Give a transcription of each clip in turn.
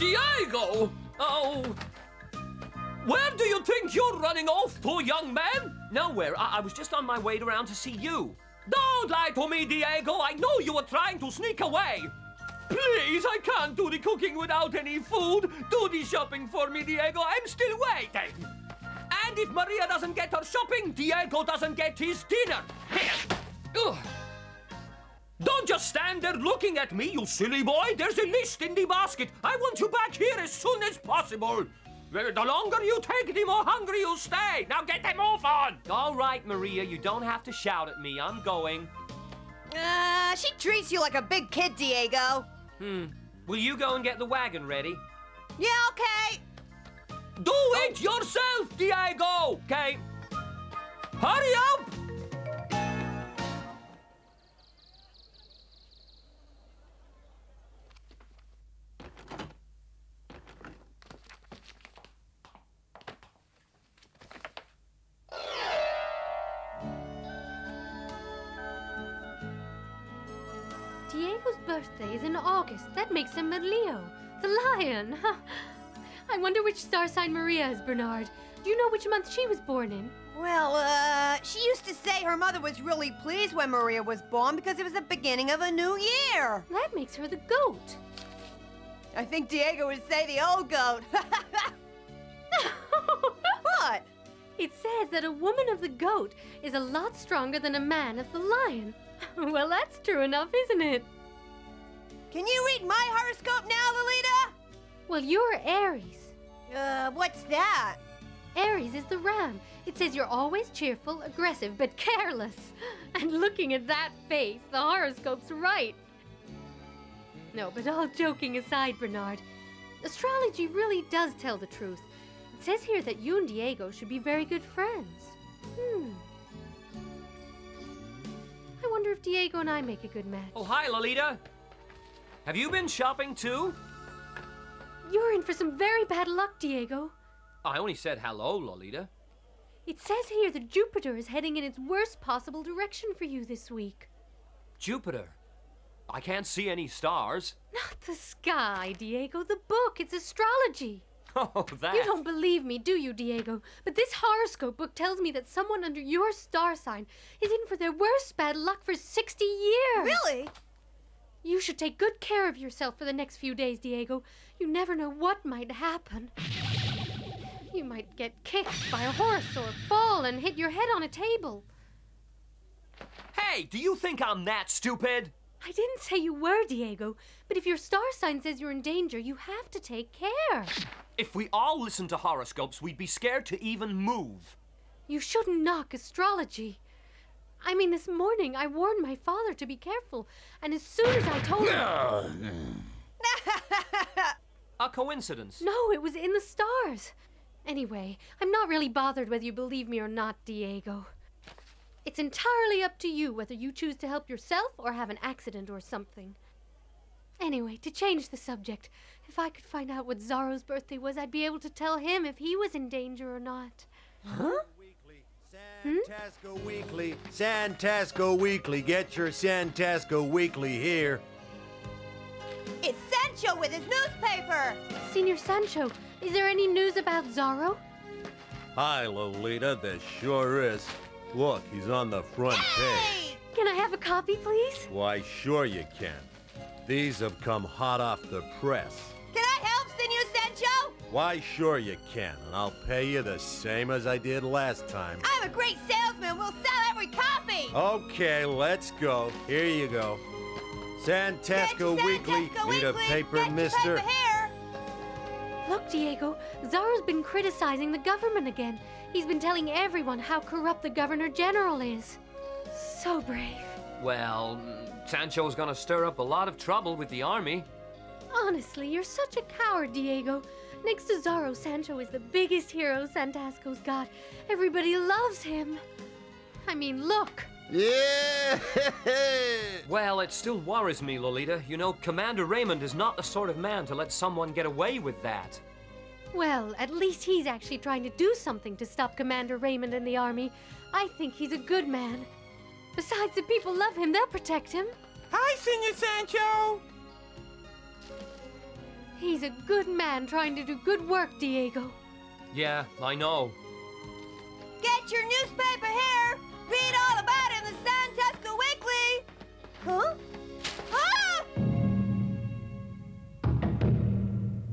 Diego! Oh... Where do you think you're running off to, young man? Nowhere. I was just on my way around to see you. Don't lie to me, Diego. I know you were trying to sneak away. Please, I can't do the cooking without any food. Do the shopping for me, Diego. I'm still waiting. And if Maria doesn't get her shopping, Diego doesn't get his dinner. Here. Ugh. Don't just stand there looking at me, you silly boy. There's a list in the basket. I want you back here as soon as possible. The longer you take, the more hungry you stay. Now get them off on. All right, Maria, you don't have to shout at me. I'm going. She treats you like a big kid, Diego. Will you go and get the wagon ready? Yeah, okay. Do it yourself, Diego. Okay. Hurry up. Diego's birthday is in August. That makes him a Leo. The lion. I wonder which star sign Maria is, Bernard. Do you know which month she was born in? Well, she used to say her mother was really pleased when Maria was born because it was the beginning of a new year. That makes her the goat. I think Diego would say the old goat. What? It says that a woman of the goat is a lot stronger than a man of the lion. Well, that's true enough, isn't it? Can you read my horoscope now, Lolita? Well, you're Aries. What's that? Aries is the ram. It says you're always cheerful, aggressive, but careless. And looking at that face, the horoscope's right. No, but all joking aside, Bernard, astrology really does tell the truth. It says here that you and Diego should be very good friends. I wonder if Diego and I make a good match. Oh, hi, Lolita. Have you been shopping too? You're in for some very bad luck, Diego. I only said hello, Lolita. It says here that Jupiter is heading in its worst possible direction for you this week. Jupiter? I can't see any stars. Not the sky, Diego. The book. It's astrology. Oh, that. You don't believe me, do you, Diego? But this horoscope book tells me that someone under your star sign is in for their worst bad luck for 60 years. Really? You should take good care of yourself for the next few days, Diego. You never know what might happen. You might get kicked by a horse or fall and hit your head on a table. Hey, do you think I'm that stupid? I didn't say you were, Diego, but if your star sign says you're in danger, you have to take care. If we all listened to horoscopes, we'd be scared to even move. You shouldn't knock astrology. I mean, this morning I warned my father to be careful, and as soon as I told him... A coincidence. No, it was in the stars. Anyway, I'm not really bothered whether you believe me or not, Diego. It's entirely up to you whether you choose to help yourself or have an accident or something. Anyway, to change the subject, if I could find out what Zorro's birthday was, I'd be able to tell him if he was in danger or not. Huh? Santasco Weekly, Santasco Weekly, get your Santasco Weekly here. It's Sancho with his newspaper. Senior Sancho, is there any news about Zorro? Hi, Lolita, there sure is. Look, he's on the front page. Can I have a copy, please? Why, sure you can. These have come hot off the press. Can I help, Senor Sancho? Why, sure you can, and I'll pay you the same as I did last time. I'm a great salesman. We'll sell every copy. Okay, let's go. Here you go. Santasco Weekly. Need a paper, Get your mister? paper here. Look, Diego, Zorro's been criticizing the government again. He's been telling everyone how corrupt the Governor General is. So brave. Well, Sancho's gonna stir up a lot of trouble with the army. Honestly, you're such a coward, Diego. Next to Zorro, Sancho is the biggest hero Santasco's got. Everybody loves him. I mean, look. Yeah! Well, it still worries me, Lolita. You know, Commander Raymond is not the sort of man to let someone get away with that. Well, at least he's actually trying to do something to stop Commander Raymond and the army. I think he's a good man. Besides, the people love him. They'll protect him. Hi, Senor Sancho. He's a good man trying to do good work, Diego. Yeah, I know. Get your newspaper here. Read all about it in the San Tesco Weekly. Huh? Ah!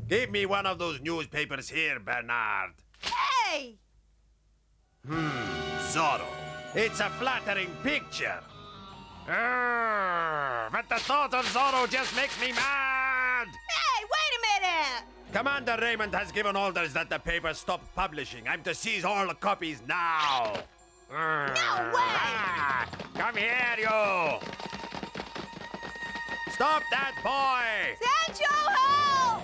Give me one of those newspapers here, Bernard. Hey! Zorro. It's a flattering picture. But the thought of Zorro just makes me mad. Hey, wait a minute! Commander Raymond has given orders that the paper stop publishing. I'm to seize all the copies now. No way! Come here, you! Stop that boy! Sancho, help!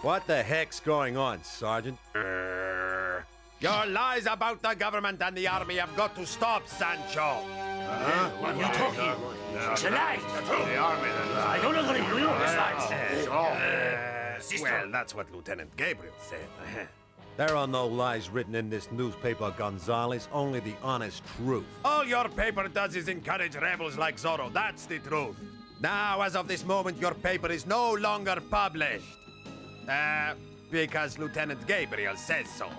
What the heck's going on, Sergeant? Your lies about the government and the army have got to stop, Sancho. What are you talking? It's a lie. The army I don't agree. Do you? Well, that's what Lieutenant Gabriel said. There are no lies written in this newspaper, Gonzales, only the honest truth. All your paper does is encourage rebels like Zorro. That's the truth. Now, as of this moment, your paper is no longer published. Because Lieutenant Gabriel says so.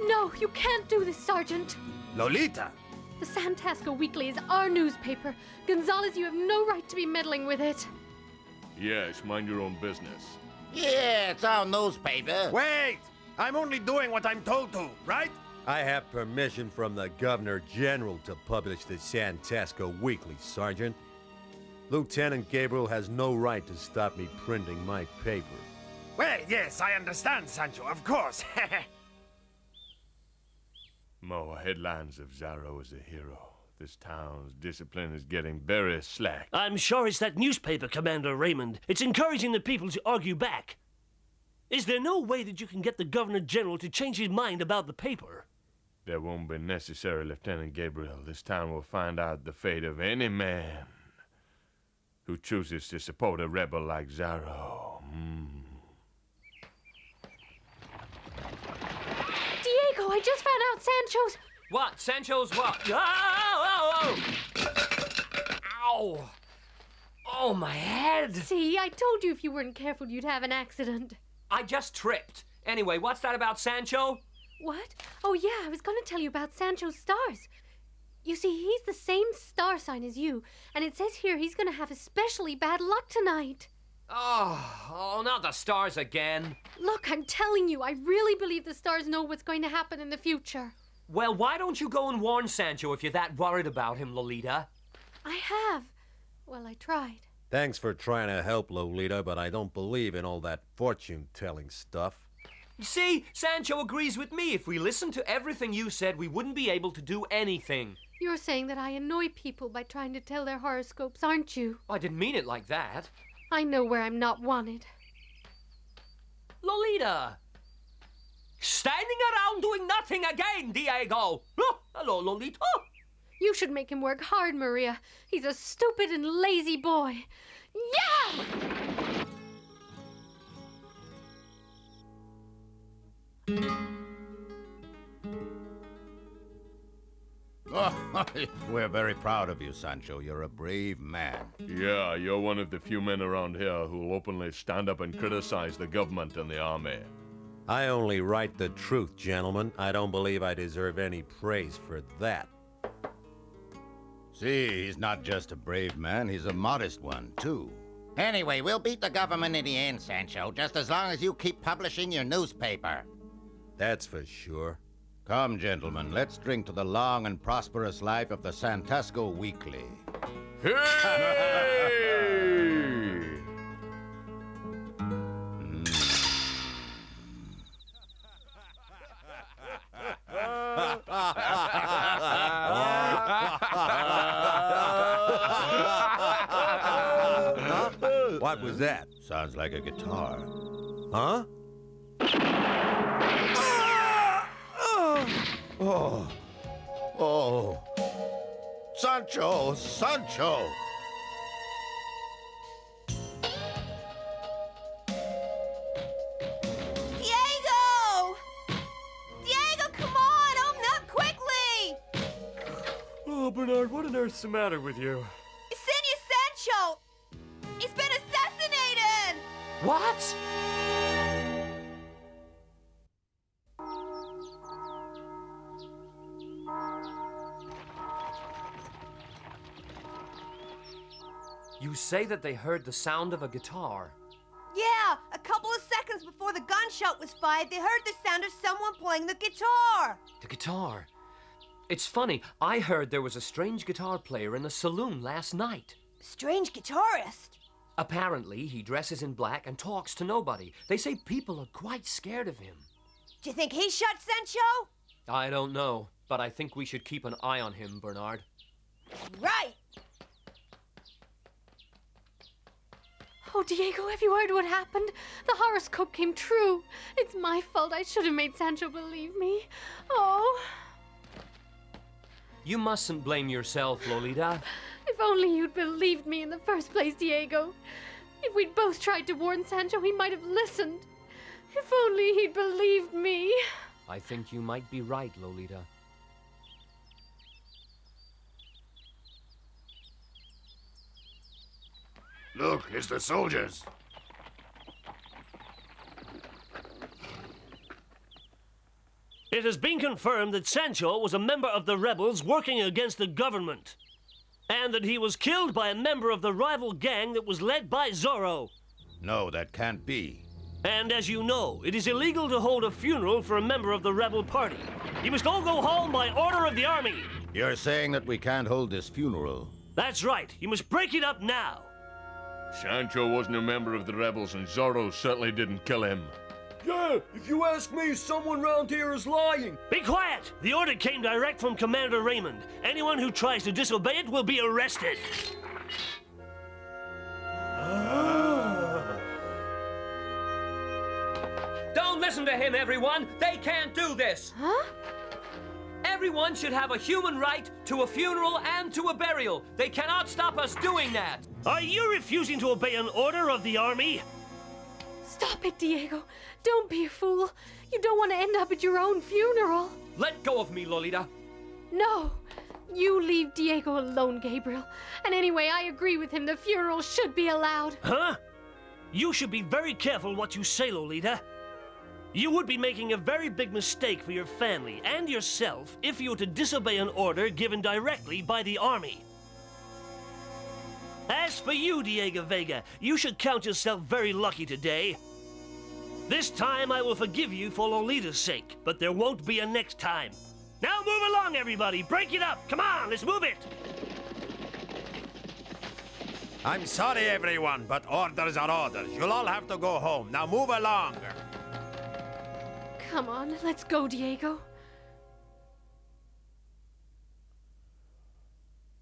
No, you can't do this, Sergeant. Lolita? The San Tesco Weekly is our newspaper. Gonzales, you have no right to be meddling with it. Yes, mind your own business. Yeah, it's our newspaper. Wait! I'm only doing what I'm told to, right? I have permission from the Governor General to publish the San Tesco Weekly, Sergeant. Lieutenant Gabriel has no right to stop me printing my paper. Well, yes, I understand, Sancho, of course. More headlines of Zorro as a hero. This town's discipline is getting very slack. I'm sure it's that newspaper, Commander Raymond. It's encouraging the people to argue back. Is there no way that you can get the Governor General to change his mind about the paper? That won't be necessary, Lieutenant Gabriel. This town will find out the fate of any man who chooses to support a rebel like Zorro. Diego, I just found out Sancho's... What? Sancho's what? Oh! Ow! Oh, my head! See, I told you if you weren't careful, you'd have an accident. I just tripped. Anyway, what's that about Sancho? What? Oh, yeah, I was going to tell you about Sancho's stars. You see, he's the same star sign as you, and it says here he's going to have especially bad luck tonight. Oh, not the stars again. Look, I'm telling you, I really believe the stars know what's going to happen in the future. Well, why don't you go and warn Sancho if you're that worried about him, Lolita? I have. Well, I tried. Thanks for trying to help, Lolita, but I don't believe in all that fortune-telling stuff. See, Sancho agrees with me. If we listened to everything you said, we wouldn't be able to do anything. You're saying that I annoy people by trying to tell their horoscopes, aren't you? I didn't mean it like that. I know where I'm not wanted. Lolita! Standing around doing nothing again, Diego! Oh, hello, Lolita. You should make him work hard, Maria. He's a stupid and lazy boy. Yeah! We're very proud of you, Sancho. You're a brave man. Yeah, you're one of the few men around here who'll openly stand up and criticize the government and the army. I only write the truth, gentlemen. I don't believe I deserve any praise for that. See, he's not just a brave man, he's a modest one, too. Anyway, we'll beat the government in the end, Sancho, just as long as you keep publishing your newspaper. That's for sure. Come, gentlemen, let's drink to the long and prosperous life of the San Tesco Weekly. Hey! What was that? Sounds like a guitar. Huh? Oh. Oh. Sancho! Sancho! Diego! Diego, come on! Open up quickly! Oh, Bernard, what on earth's the matter with you? Senior Sancho! He's been assassinated! What? You say that they heard the sound of a guitar. Yeah, a couple of seconds before the gunshot was fired, they heard the sound of someone playing the guitar. The guitar. It's funny, I heard there was a strange guitar player in a saloon last night. Strange guitarist. Apparently, he dresses in black and talks to nobody. They say people are quite scared of him. Do you think he shot Sancho? I don't know, but I think we should keep an eye on him, Bernard. Right. Oh, Diego, have you heard what happened? The horoscope came true. It's my fault. I should have made Sancho believe me. Oh. You mustn't blame yourself, Lolita. If only you'd believed me in the first place, Diego. If we'd both tried to warn Sancho, he might have listened. If only he'd believed me. I think you might be right, Lolita. Look, it's the soldiers. It has been confirmed that Sancho was a member of the rebels working against the government, and that he was killed by a member of the rival gang that was led by Zorro. No, that can't be. And as you know, it is illegal to hold a funeral for a member of the rebel party. You must all go home by order of the army. You're saying that we can't hold this funeral? That's right. You must break it up now. Sancho wasn't a member of the rebels, and Zorro certainly didn't kill him. Yeah, if you ask me, someone round here is lying. Be quiet! The order came direct from Commander Raymond. Anyone who tries to disobey it will be arrested. Don't listen to him, everyone. They can't do this. Huh? Everyone should have a human right to a funeral and to a burial. They cannot stop us doing that. Are you refusing to obey an order of the army? Stop it, Diego. Don't be a fool. You don't want to end up at your own funeral. Let go of me, Lolita. No. You leave Diego alone, Gabriel. And anyway, I agree with him. The funeral should be allowed. Huh? You should be very careful what you say, Lolita. You would be making a very big mistake for your family and yourself if you were to disobey an order given directly by the army. As for you, Diego Vega, you should count yourself very lucky today. This time I will forgive you for Lolita's sake, but there won't be a next time. Now move along, everybody. Break it up. Come on, let's move it. I'm sorry, everyone, but orders are orders. You'll all have to go home. Now move along. Come on, let's go, Diego.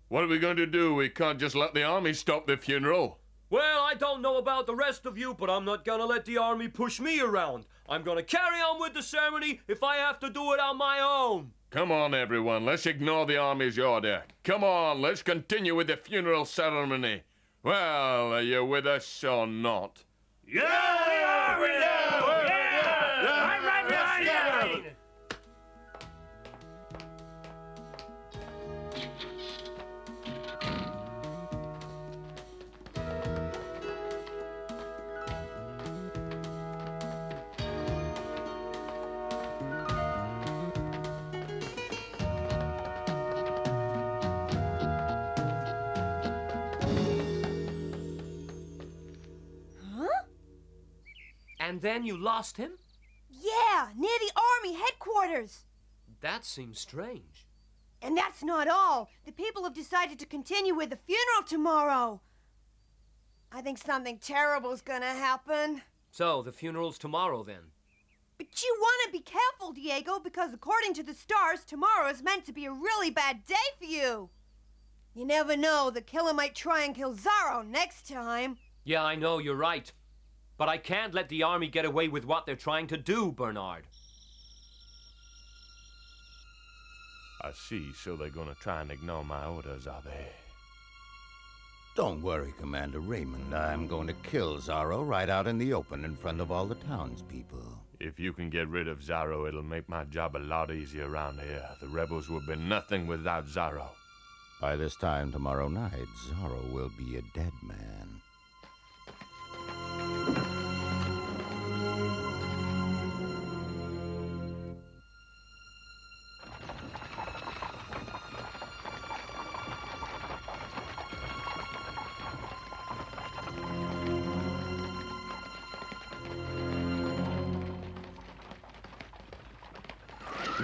What are we going to do? We can't just let the army stop the funeral. Well, I don't know about the rest of you, but I'm not gonna let the army push me around. I'm gonna carry on with the ceremony if I have to do it on my own. Come on, everyone. Let's ignore the army's order. Come on, let's continue with the funeral ceremony. Well, are you with us or not? Yeah, we are! I'm right behind you! And then you lost him? Yeah, near the army headquarters. That seems strange. And that's not all. The people have decided to continue with the funeral tomorrow. I think something terrible's gonna happen. So, the funeral's tomorrow then? But you want to be careful, Diego, because according to the stars, tomorrow is meant to be a really bad day for you. You never know, the killer might try and kill Zorro next time. Yeah, I know, you're right. But I can't let the army get away with what they're trying to do, Bernard. I see, so they're gonna try and ignore my orders, are they? Don't worry, Commander Raymond. I'm going to kill Zorro right out in the open in front of all the townspeople. If you can get rid of Zorro, it'll make my job a lot easier around here. The rebels would be nothing without Zorro. By this time tomorrow night, Zorro will be a dead man.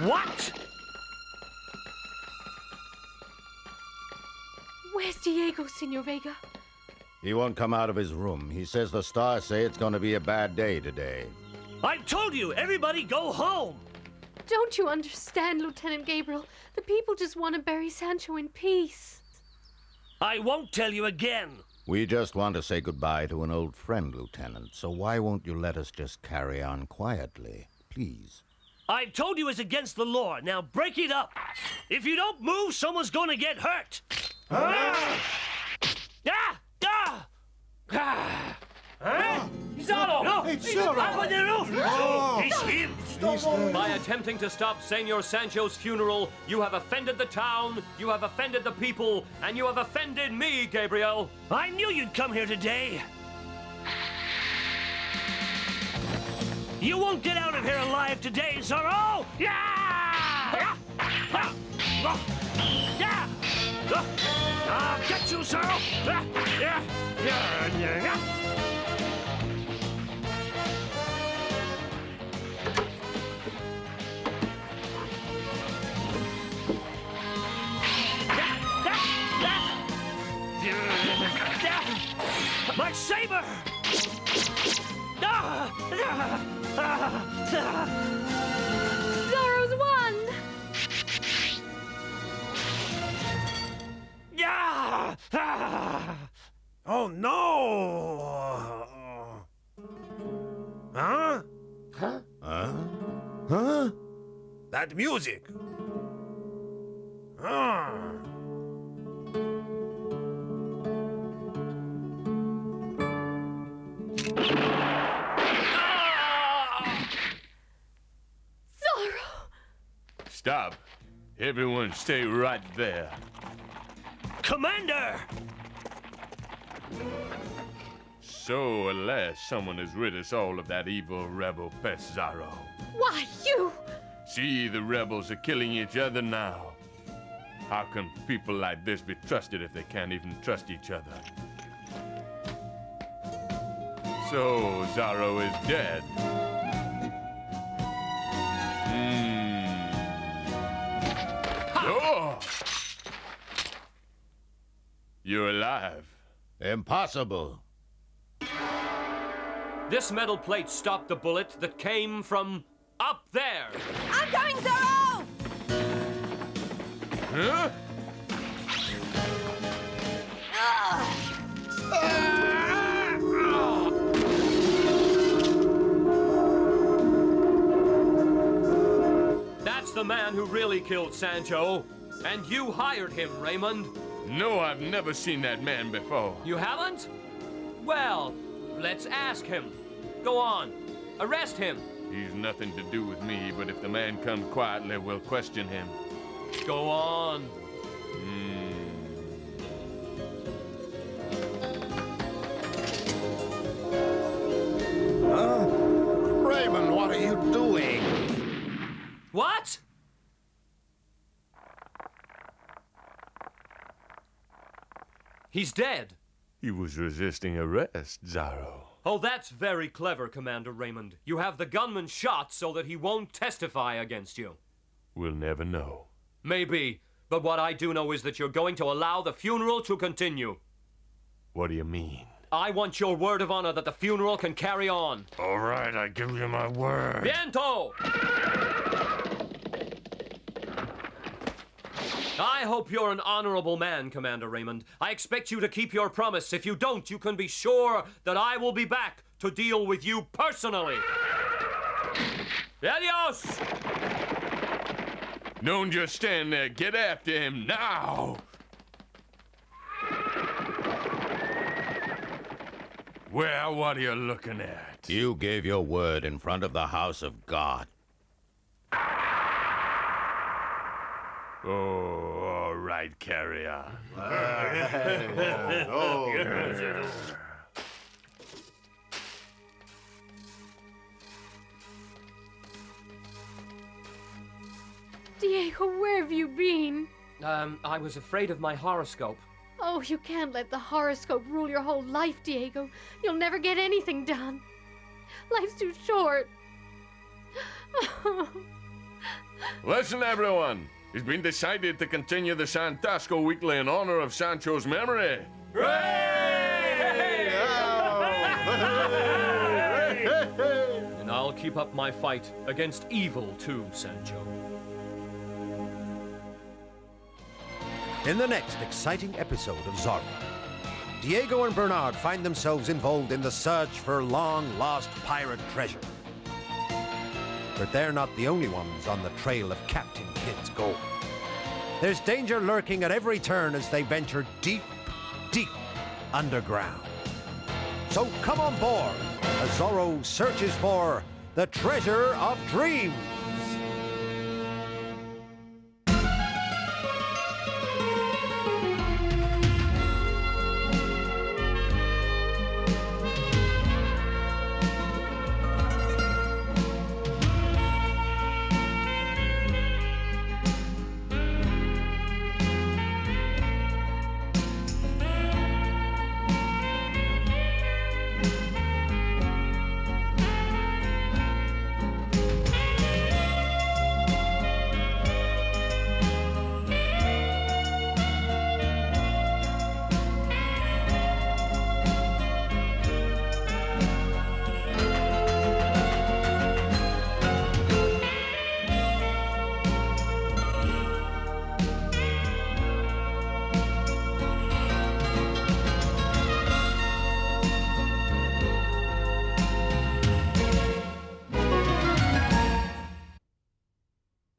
What? Where's Diego, Senor Vega? He won't come out of his room. He says the stars say it's going to be a bad day today. I told you, everybody go home! Don't you understand, Lieutenant Gabriel? The people just want to bury Sancho in peace. I won't tell you again. We just want to say goodbye to an old friend, Lieutenant, so why won't you let us just carry on quietly, please? I told you it's against the law. Now break it up. If you don't move, someone's gonna get hurt. Zorro! No! It's Zorro! It's him! By attempting to stop Senor Sancho's funeral, you have offended the town, you have offended the people, and you have offended me, Gabriel. I knew you'd come here today. You won't get out of here alive today, Zorro! Yeah! I'll get you, Zorro! My saber! Zorro's won! Oh, no! Huh? Huh? Huh? That music! Stop. Everyone stay right there. Commander! So, at last, someone has rid us all of that evil rebel pest, Zorro. Why, you! See, the rebels are killing each other now. How can people like this be trusted if they can't even trust each other? So, Zorro is dead. Oh! You're alive. Impossible. This metal plate stopped the bullet that came from up there. I'm coming, Zorro! Huh? That's the man who really killed Sancho. And you hired him, Raymond. No, I've never seen that man before. You haven't? Well, let's ask him. Go on. Arrest him. He's nothing to do with me, but if the man comes quietly, we'll question him. Go on. Raymond, what are you doing? What? He's dead. He was resisting arrest, Zorro. Oh, that's very clever, Commander Raymond. You have the gunman shot so that he won't testify against you. We'll never know. Maybe, but what I do know is that you're going to allow the funeral to continue. What do you mean? I want your word of honor that the funeral can carry on. All right, I give you my word. Viento! I hope you're an honorable man, Commander Raymond. I expect you to keep your promise. If you don't, you can be sure that I will be back to deal with you personally. Adios! Don't just stand there. Get after him now. Well, what are you looking at? You gave your word in front of the house of God. Oh, all right, carry on. Diego, where have you been? I was afraid of my horoscope. Oh, you can't let the horoscope rule your whole life, Diego. You'll never get anything done. Life's too short. Listen, everyone. It's been decided to continue the Santasco Weekly in honor of Sancho's memory. And I'll keep up my fight against evil too, Sancho. In the next exciting episode of Zorro, Diego and Bernard find themselves involved in the search for long-lost pirate treasure. But they're not the only ones on the trail of Captain Kidd's gold. There's danger lurking at every turn as they venture deep, deep underground. So come on board as Zorro searches for the treasure of dreams.